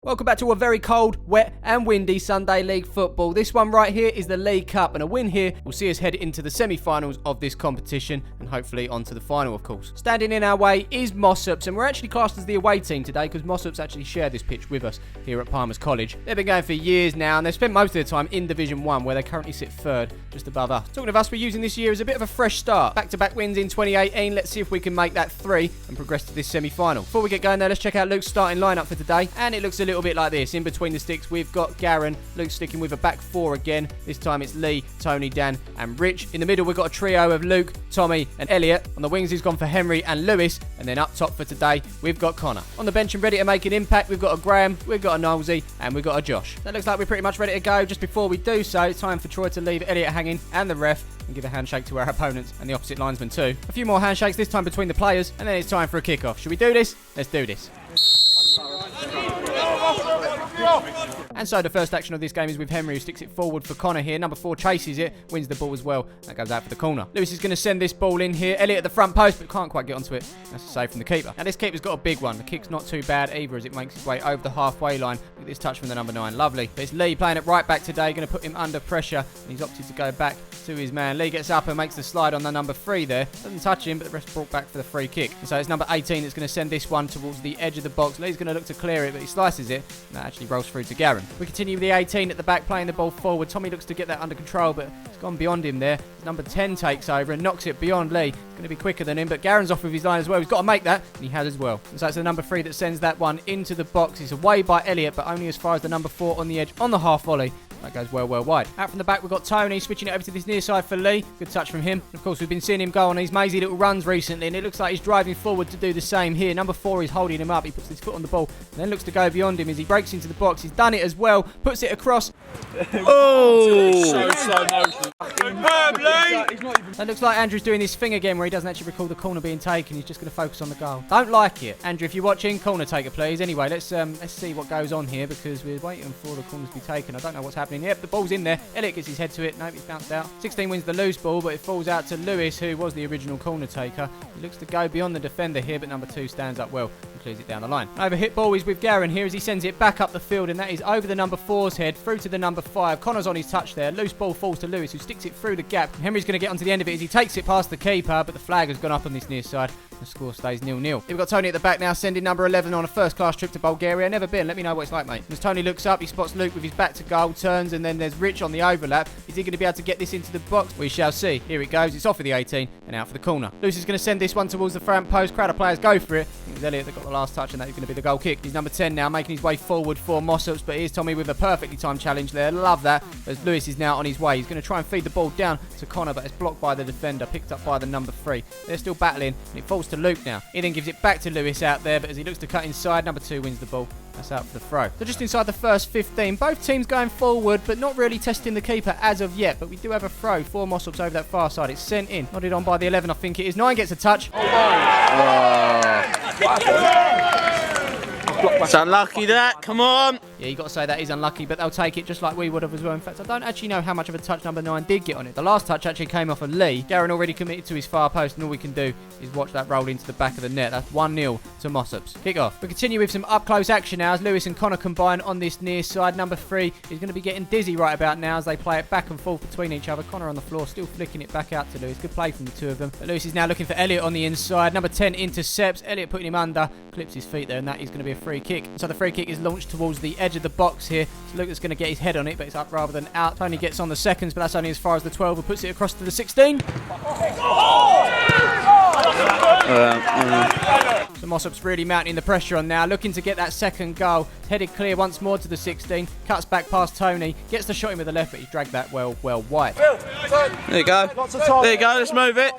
Welcome back to a very cold, wet and windy Sunday League football. This one right here is the League Cup, and a win here will see us head into the semi-finals of this competition and hopefully onto the final, of course. Standing in our way is Mossops, and we're actually classed as the away team today because Mossops actually share this pitch with us here at Palmer's College. They've been going for years now, and they've spent most of their time in Division 1, where they currently sit third, just above us. Talking of us, we're using this year as a bit of a fresh start. Back-to-back wins in 2018. Let's see if we can make that 3 and progress to this semi-final. Before we get going though, let's check out Luke's starting lineup for today, and it looks a little bit like this. In between the sticks, we've got Garen. Luke's sticking with a back 4 again. This time it's Lee, Tony, Dan and Rich. In the middle, we've got a trio of Luke, Tommy and Elliot. On the wings, he's gone for Henry and Lewis. And then up top for today, we've got Connor. On the bench and ready to make an impact, we've got a Graham, we've got a Nosey and we've got a Josh. That looks like we're pretty much ready to go. Just before we do so, it's time for Troy to leave Elliot hanging and the ref and give a handshake to our opponents and the opposite linesman too. A few more handshakes, this time between the players, and then it's time for a kick-off. Should we do this? Let's do this. And so the first action of this game is with Henry, who sticks it forward for Connor here. Number 4 chases it, wins the ball as well. That goes out for the corner. Lewis is going to send this ball in here. Elliot at the front post, but can't quite get onto it. That's a save from the keeper. Now this keeper's got a big one. The kick's not too bad either as it makes its way over the halfway line. Look at this touch from the number 9. Lovely. But it's Lee playing it right back today. Going to put him under pressure. And he's opted to go back to his man. Lee gets up and makes the slide on the number 3 there. Doesn't touch him, but the ref's brought back for the free kick. And so it's number 18 that's going to send this one towards the edge of the box. Lee's going to look to clear it, but he slices it. And that actually rolls through to Garen. We continue with the 18 at the back, playing the ball forward. Tommy looks to get that under control, but it's gone beyond him there. Number 10 takes over and knocks it beyond Lee. It's going to be quicker than him, but Garen's off with his line as well. He's got to make that, and he has as well. And so it's the number 3 that sends that one into the box. It's away by Elliot, but only as far as the number 4 on the edge on the half volley. That goes well wide. Out from the back, we've got Tony switching it over to this near side for Lee. Good touch from him. Of course, we've been seeing him go on these mazy little runs recently, and it looks like he's driving forward to do the same here. Number 4 is holding him up. He puts his foot on the ball and then looks to go beyond him as he breaks into the box. He's done it as well. Puts it across. Oh! That looks like Andrew's doing this thing again where he doesn't actually recall the corner being taken. He's just going to focus on the goal. Don't like it. Andrew, if you're watching, corner taker, please. Anyway, let's see what goes on here because we're waiting for the corner to be taken. I don't know what's happening. Yep, the ball's in there. Elliot gets his head to it. Nope, he's bounced out. 16 wins the loose ball, but it falls out to Lewis, who was the original corner taker. He looks to go beyond the defender here, but number 2 stands up well and clears it down the line. Overhit ball is with Garen here as he sends it back up the field, and that is over the number 4's head, through to the number 5. Connor's on his touch there. Loose ball falls to Lewis, who sticks it through the gap. Henry's going to get onto the end of it as he takes it past the keeper, but the flag has gone up on this near side. The score stays 0-0. We've got Tony at the back now, sending number 11 on a first-class trip to Bulgaria. Never been. Let me know what it's like, mate. As Tony looks up, he spots Luke with his back to goal, turns, and then there's Rich on the overlap. Is he going to be able to get this into the box? We shall see. Here it goes. It's off of the 18 and out for the corner. Lewis is going to send this one towards the front post. Crowd of players go for it. I think it was Elliot that got the last touch, and that is going to be the goal kick. He's number 10 now, making his way forward for Mossops, but here's Tommy with a perfectly timed challenge there. Love that. As Lewis is now on his way. He's going to try and feed the ball down to Connor, but it's blocked by the defender, picked up by the number 3. They're still battling, and it falls to Luke now. He then gives it back to Lewis out there, but as he looks to cut inside, number 2 wins the ball. That's out for the throw. So just inside the first 15, both teams going forward, but not really testing the keeper as of yet. But we do have a throw for Mossops over that far side. It's sent in. Nodded on by the 11, I think it is. 9 gets a touch. It's unlucky that, come on. Yeah, you got to say that is unlucky, but they'll take it just like we would have as well. In fact, I don't actually know how much of a touch number 9 did get on it. The last touch actually came off of Lee. Garen already committed to his far post, and all we can do is watch that roll into the back of the net. That's 1-0 to Mossops. Kick off. We continue with some up-close action now as Lewis and Connor combine on this near side. Number 3 is going to be getting dizzy right about now as they play it back and forth between each other. Connor on the floor, still flicking it back out to Lewis. Good play from the two of them. But Lewis is now looking for Elliot on the inside. Number 10 intercepts. Elliot putting him under, clips his feet there, and that is going to be a free kick. So the free kick is launched towards the edge of the box here. So Luke is going to get his head on it, but it's up rather than out. Tony gets on the seconds, but that's only as far as the 12, who puts it across to the 16. So Mossops really mounting the pressure on now, looking to get that second goal. Headed clear once more to the 16, cuts back past Tony, gets the shot in with the left, but he's dragged that well wide. There you go. There you go, let's move it.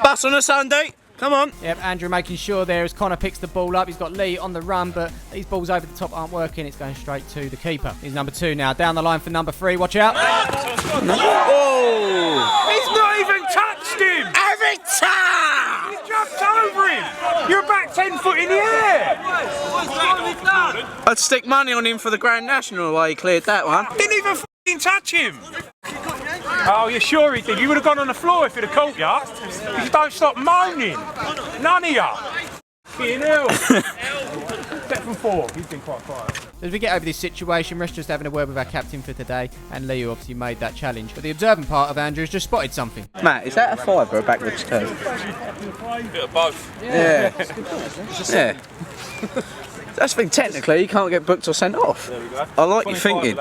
Bus on a Sunday. Come on. Yep, Andrew making sure there as Connor picks the ball up. He's got Lee on the run, but these balls over the top aren't working. It's going straight to the keeper. He's number 2 now. Down the line for number 3. Watch out. Oh! He's not even touched him! Every time! He jumped over him! You're about 10 foot in the air! I'd stick money on him for the Grand National while he cleared that one. Didn't even f***ing touch him! Oh, you're sure he did? You would have gone on the floor if he'd have caught you. You don't stop moaning. None of you. Fucking hell. step from 4. He's been quite quiet. As we get over this situation, we're just having a word with our captain for today, and Lee, who obviously made that challenge. But the observant part of Andrew has just spotted something. Matt, is that a 5 or a backwards turn? Bit of both. Yeah. Yeah. That's the thing, technically, you can't get booked or sent off. There we go. I like your thinking.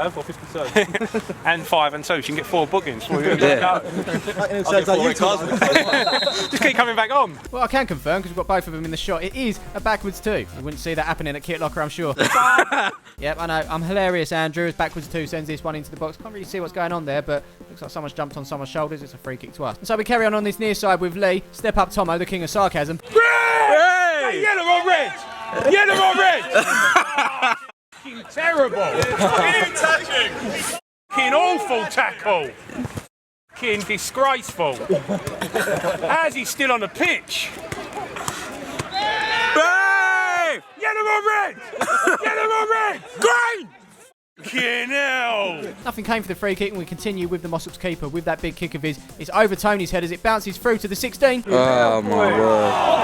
And 5 and 2, you can get 4 bookings. Yeah. Just keep coming back on. Well, I can confirm, because we've got both of them in the shot, it is a backwards 2. You wouldn't see that happening at Kit Locker, I'm sure. Yep, I know. I'm hilarious, Andrew. As backwards 2 sends this one into the box. Can't really see what's going on there, but looks like someone's jumped on someone's shoulders. It's a free kick to us. And so we carry on this near side with Lee. Step up Tomo, the king of sarcasm. Hey! Yellow or red? Yellow or red? Fucking terrible. Fucking awful tackle. Fucking disgraceful. How's he still on the pitch? Yellow or red? Yellow or red? Green! Fucking hell! Nothing came for the free kick, and we continue with the Mossop's keeper with that big kick of his. It's over Tony's head as it bounces through to the 16. Oh my word.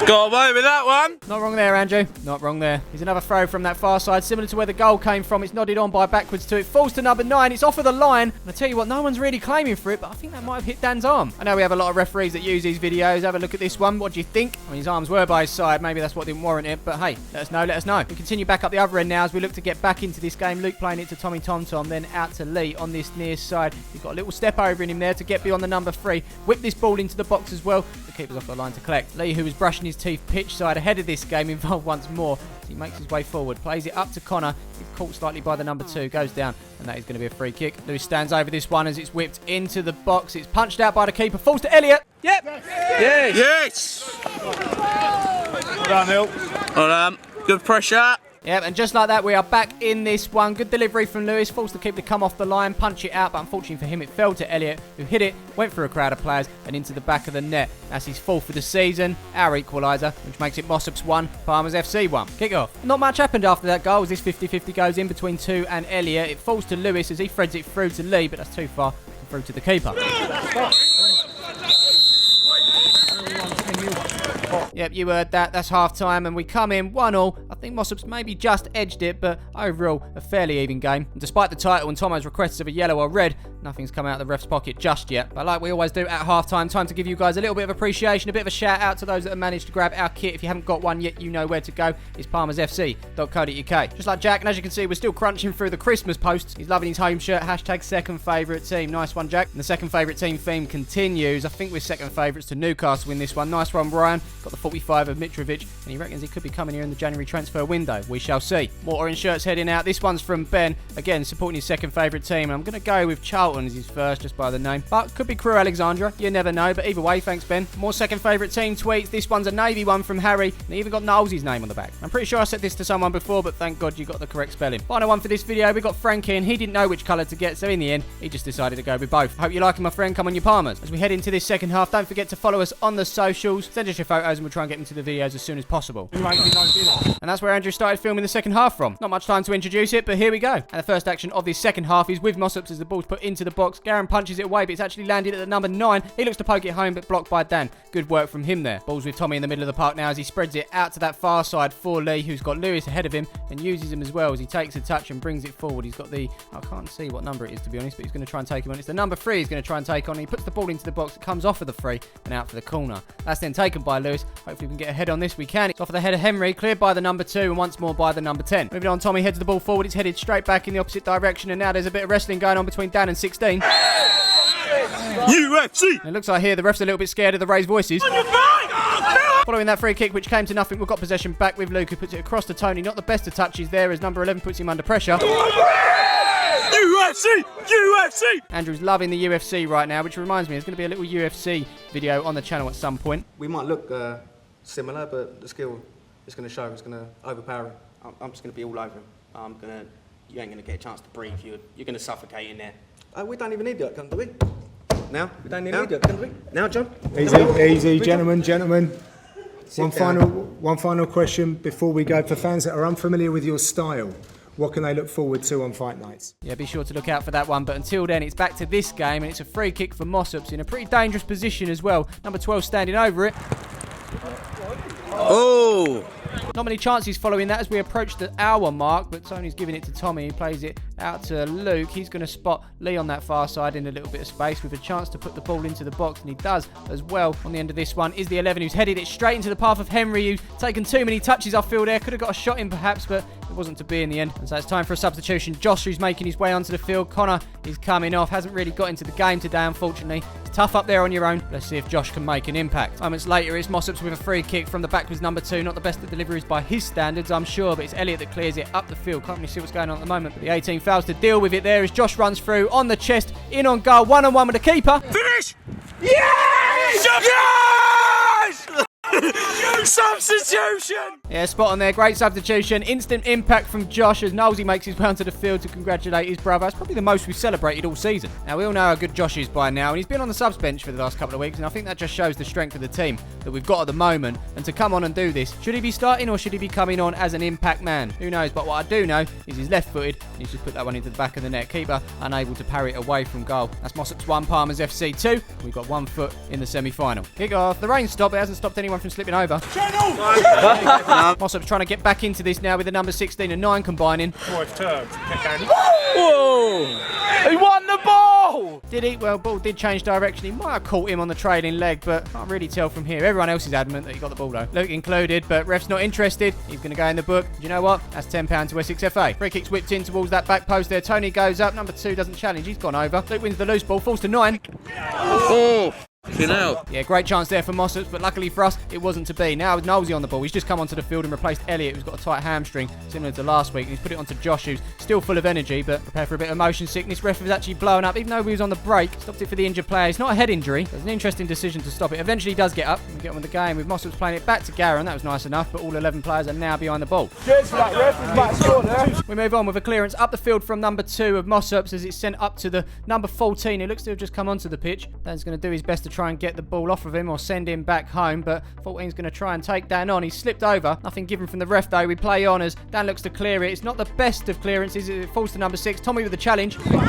Got away with that one. Not wrong there, Andrew. Not wrong there. Here's another throw from that far side, similar to where the goal came from. It's nodded on by backwards 2. It falls to number 9. It's off of the line. And I tell you what, no one's really claiming for it, but I think that might have hit Dan's arm. I know we have a lot of referees that use these videos. Have a look at this one. What do you think? I mean, his arms were by his side. Maybe that's what didn't warrant it. But hey, let us know. Let us know. We continue back up the other end now as we look to get back into this game. Luke playing it to Tommy Tom, then out to Lee on this near side. He's got a little step over in him there to get beyond the number 3. Whip this ball into the box as well. The keeper's off the line to collect. Lee, who was brushing his teeth pitch side ahead of this game, involved once more. So he makes his way forward, plays it up to Connor. He's caught slightly by the number 2, goes down, and that is going to be a free kick. Lewis stands over this one as it's whipped into the box. It's punched out by the keeper, falls to Elliot. Yep. Yes. Yes. Well done, Hill. Well done. Good pressure. Yep, and just like that, we are back in this one. Good delivery from Lewis. Forced the keeper to come off the line, punch it out, but unfortunately for him, it fell to Elliot, who hit it, went through a crowd of players, and into the back of the net. That's his 4th for the season, our equaliser, which makes it Mossop's 1, Palmer's FC 1. Kick off. Not much happened after that goal, as this 50-50 goes in between 2 and Elliot. It falls to Lewis as he threads it through to Lee, but that's too far, through to the keeper. Yep, you heard that. That's half-time, and we come in 1-1. I think Mossop's maybe just edged it, but overall, a fairly even game. And despite the title and Tomo's requests of a yellow or red, nothing's come out of the ref's pocket just yet. But like we always do at half-time, time to give you guys a little bit of appreciation, a bit of a shout-out to those that have managed to grab our kit. If you haven't got one yet, you know where to go. It's palmersfc.co.uk. Just like Jack, and as you can see, we're still crunching through the Christmas posts. He's loving his home shirt. Hashtag second favourite team. Nice one, Jack. And the second favourite team theme continues. I think we're second favourites to Newcastle in this one. Nice one, Brian. Got the 45 of Mitrovic, and he reckons he could be coming here in the January transfer window. We shall see. More orange shirts heading out. This one's from Ben, again supporting his second favourite team, and I'm going to go with Charlton as his first, just by the name, but could be Crew Alexandra, you never know. But either way, thanks Ben. More second favourite team tweets. This one's a Navy one from Harry, and he even got Knowles' name on the back. I'm pretty sure I said this to someone before, but thank God you got the correct spelling. Final one for this video, we got Frankie, and he didn't know which colour to get, so in the end he just decided to go with both. Hope you like it, my friend. Come on, your Palmers. As we head into this second half, don't forget to follow us on the socials, send us your photos, and we'll try and get into the videos as soon as possible. And that's where Andrew started filming the second half from. Not much time to introduce it, but here we go. And the first action of this second half is with Mossop's as the ball's put into the box. Garen punches it away, but it's actually landed at the number 9. He looks to poke it home, but blocked by Dan. Good work from him there. Ball's with Tommy in the middle of the park now as he spreads it out to that far side for Lee, who's got Lewis ahead of him and uses him as well as he takes a touch and brings it forward. He's got the, I can't see what number it is to be honest, but he's going to try and take him on. It's the number 3 he's going to try and take on. He puts the ball into the box. It comes off of the 3 and out for the corner. That's then taken by Lewis. Hopefully we can get ahead on this. We can. It's off of the head of Henry, cleared by the number 2 and once more by the number 10. Moving on, Tommy heads the ball forward. It's headed straight back in the opposite direction, and now there's a bit of wrestling going on between Dan and 16. UFC! And it looks like here the ref's a little bit scared of the raised voices. Following that free kick, which came to nothing, we've got possession back with Luke, who puts it across to Tony. Not the best of touches there, as number 11 puts him under pressure. UFC! UFC! Andrew's loving the UFC right now, which reminds me, there's going to be a little UFC video on the channel at some point. We might look similar, but the skill is going to show. It's going to overpower him. I'm just going to be all over him. You ain't going to get a chance to breathe. You're going to suffocate in there. We don't even need the outcome, do we? Now? We don't even need the outcome, do we? Now, John? Easy, gentlemen. One final question before we go. For fans that are unfamiliar with your style, what can they look forward to on fight nights? Yeah, be sure to look out for that one. But until then, it's back to this game, and it's a free kick for Mossop's in a pretty dangerous position as well. Number 12 standing over it. Oh! Not many chances following that as we approach the hour mark, but Tony's giving it to Tommy, who plays it out to Luke. He's going to spot Lee on that far side in a little bit of space with a chance to put the ball into the box, and he does as well. On the end of this one is the 11, who's headed it straight into the path of Henry, who's taken too many touches off field there. Could have got a shot in perhaps, but it wasn't to be in the end. And so it's time for a substitution. Josh, who's making his way onto the field. Connor is coming off. Hasn't really got into the game today, unfortunately. It's tough up there on your own. Let's see if Josh can make an impact. Moments later, it's Mossops with a free kick from the backwards number 2. Not the best of deliveries by his standards, I'm sure, but it's Elliot that clears it up the field. Can't really see what's going on at the moment, but the 18 fails to deal with it there as Josh runs through on the chest, in on goal, one-on-one with the keeper. Finish! Yes! Yes! Substitution! Yeah, spot on there. Great substitution. Instant impact from Josh as Knowlesy makes his way onto the field to congratulate his brother. It's probably the most we've celebrated all season. Now, we all know how good Josh is by now, and he's been on the subs bench for the last couple of weeks, and I think that just shows the strength of the team that we've got at the moment. And to come on and do this, should he be starting or should he be coming on as an impact man? Who knows? But what I do know is he's left-footed, and he's just put that one into the back of the net. Keeper unable to parry it away from goal. That's Mossops 1, Palmer's FC 2. We've got 1 foot in the semi-final. Kick off. The rain stopped. It hasn't stopped anyone from slipping over. Mossops trying to get back into this now with the number 16 and 9 combining. Whoa! He won the ball! Did he? Well, ball did change direction. He might have caught him on the trailing leg, but can't really tell from here. Everyone else is adamant that he got the ball though. Luke included, but ref's not interested. He's going to go in the book. Do you know what? That's £10 to Essex FA. Free kick's whipped in towards that back post there. Tony goes up. Number 2 doesn't challenge. He's gone over. Luke wins the loose ball. Falls to 9. Oh! Yeah, great chance there for Mossops, but luckily for us, it wasn't to be. Now with Knowlesy on the ball, he's just come onto the field and replaced Elliot, who's got a tight hamstring, similar to last week. And he's put it onto Josh, who's still full of energy, but prepare for a bit of motion sickness. Ref was actually blowing up, even though he was on the break. Stopped it for the injured player. It's not a head injury. It was an interesting decision to stop it. Eventually, he does get up and get on with the game, with Mossops playing it back to Garen. That was nice enough, but all 11 players are now behind the ball. Cheers for that, ref. We move on with a clearance up the field from number 2 of Mossops as it's sent up to the number 14, who looks to have just come onto the pitch. Dan's going to do his best to try and get the ball off of him or send him back home, but 14's going to try and take Dan on. He's slipped over. Nothing given from the ref though. We play on as Dan looks to clear it. It's not the best of clearances. It falls to number 6. Tommy with the challenge. He's won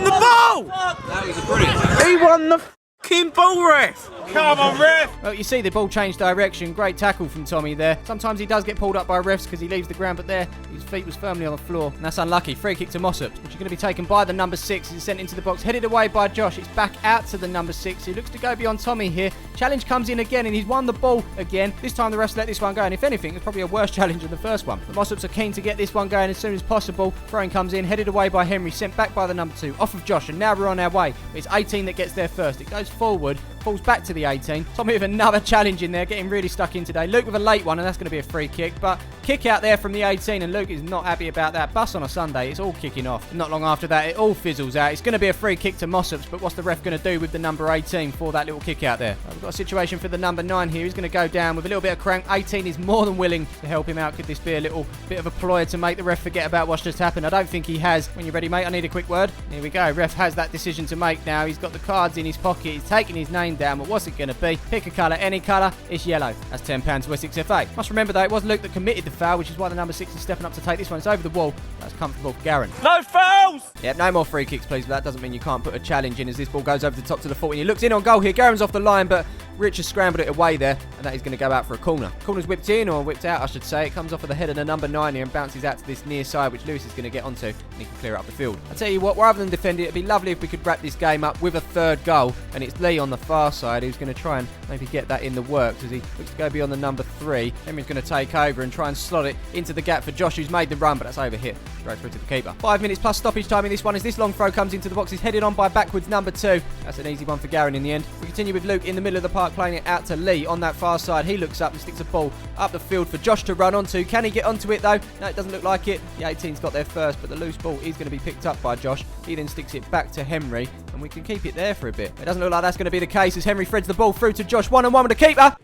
the ball! That was brilliant. He won the fucking ball, ref! Come on, ref! Well, you see the ball change direction. Great tackle from Tommy there. Sometimes he does get pulled up by refs because he leaves the ground, but there, his feet was firmly on the floor. And that's unlucky. Free kick to Mossops, which is going to be taken by the number 6. It's sent into the box, headed away by Josh. It's back out to the number 6. He looks to go beyond Tommy here. Challenge comes in again, and he's won the ball again. This time the refs let this one go, and if anything, it's probably a worse challenge than the first one. The Mossops are keen to get this one going as soon as possible. Throwing comes in, headed away by Henry, sent back by the number 2, off of Josh, and now we're on our way. It's 18 that gets there first. It goes forward, falls back to the 18. Tommy with another challenge in there, getting really stuck in today. Luke with a late one, and that's going to be a free kick, but kick out there from the 18, and Luke is not happy about that. Bus on a Sunday, it's all kicking off. Not long after that, it all fizzles out. It's going to be a free kick to Mossops, but what's the ref going to do with the number 18 for that little kick out there? We've got a situation for the number 9 here. He's going to go down with a little bit of crank. 18 is more than willing to help him out. Could this be a little bit of a ploy to make the ref forget about what's just happened? I don't think he has. When you're ready, mate, I need a quick word. Here we go. Ref has that decision to make now. He's got the cards in his pocket. He's taking his name down, but what's it going to be? Pick a colour, any colour. It's yellow. That's £10 to Essex FA. Must remember though, it was Luke that committed the foul, which is why the number 6 is stepping up to take this one. It's over the wall. That's comfortable for Garen. No fouls! Yep, no more free kicks, please, but that doesn't mean you can't put a challenge in as this ball goes over the top to the 14. He looks in on goal here. Garen's off the line, but Rich has scrambled it away there, and that is going to go out for a corner. Corner's whipped in, or whipped out, I should say. It comes off of the head of the number 9 here and bounces out to this near side, which Lewis is going to get onto, and he can clear up the field. I tell you what, rather than defend it, it'd be lovely if we could wrap this game up with a third goal, and it's Lee on the far side who's going to try and maybe get that in the works as he looks to go beyond the number 3. Henry's going to take over and try and slot it into the gap for Josh, who's made the run, but that's over hit. Straight through to the keeper. 5 minutes plus stoppage time in this one as this long throw comes into the box. He's headed on by backwards number 2. That's an easy one for Garen in the end. We continue with Luke in the middle of the park playing it out to Lee on that far side. He looks up and sticks a ball up the field for Josh to run onto. Can he get onto it though? No, it doesn't look like it. The 18's got there first, but the loose ball is going to be picked up by Josh. He then sticks it back to Henry, and we can keep it there for a bit. It doesn't look like that's going to be the case as Henry threads the ball through to Josh. 1-on-1 with the keeper.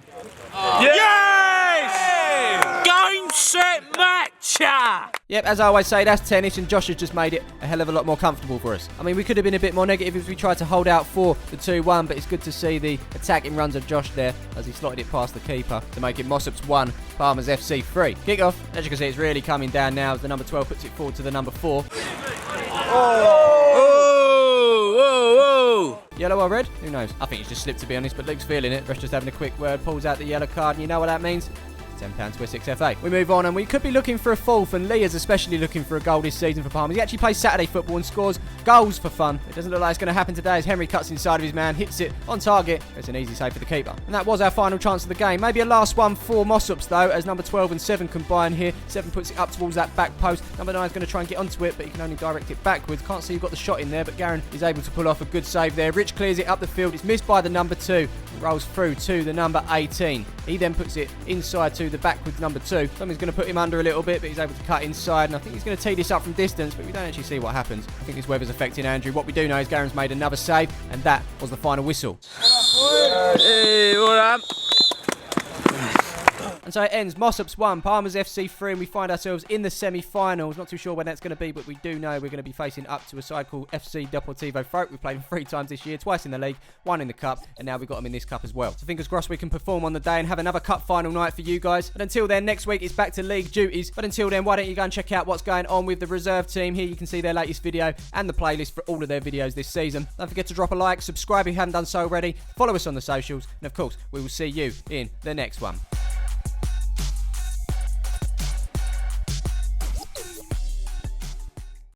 Yes! Game, set, match! Yep, as I always say, that's tennis, and Josh has just made it a hell of a lot more comfortable for us. I mean, we could have been a bit more negative if we tried to hold out for the 2-1, but it's good to see the attacking runs of Josh there as he slotted it past the keeper to make it Mossops 1, Palmer's FC 3. Kick off. As you can see, it's really coming down now as the number 12 puts it forward to the number 4. Yellow or red? Who knows? I think he's just slipped, to be honest, but Luke's feeling it. Ref's just having a quick word, pulls out the yellow card, and you know what that means? £10 to Essex FA. We move on, and we could be looking for a fourth, and Lee is especially looking for a goal this season for Palmer. He actually plays Saturday football and scores goals for fun. It doesn't look like it's going to happen today as Henry cuts inside of his man, hits it on target. It's an easy save for the keeper. And that was our final chance of the game. Maybe a last one for Mossops though, as number 12 and 7 combine here. 7 puts it up towards that back post. Number 9 is going to try and get onto it, but he can only direct it backwards. Can't see who got the shot in there, but Garen is able to pull off a good save there. Rich clears it up the field. It's missed by the number 2. It rolls through to the number 18. He then puts it inside to the backwards number 2. Something's going to put him under a little bit, but he's able to cut inside, and I think he's going to tee this up from distance, but we don't actually see what happens. I think this weather's affecting Andrew. What we do know is Garen's made another save, and that was the final whistle. Hey, what up? And so it ends. Mossops 1, Palmer's FC 3, and we find ourselves in the semi-finals. Not too sure when that's going to be, but we do know we're going to be facing up to a side called FC Deportivo Folk. We've played them 3 times this year, twice in the league, 1 in the cup, and now we've got them in this cup as well. So fingers crossed we can perform on the day and have another cup final night for you guys. But until then, next week it's back to league duties. But until then, why don't you go and check out what's going on with the reserve team. Here you can see their latest video and the playlist for all of their videos this season. Don't forget to drop a like, subscribe if you haven't done so already, follow us on the socials, and of course, we will see you in the next one.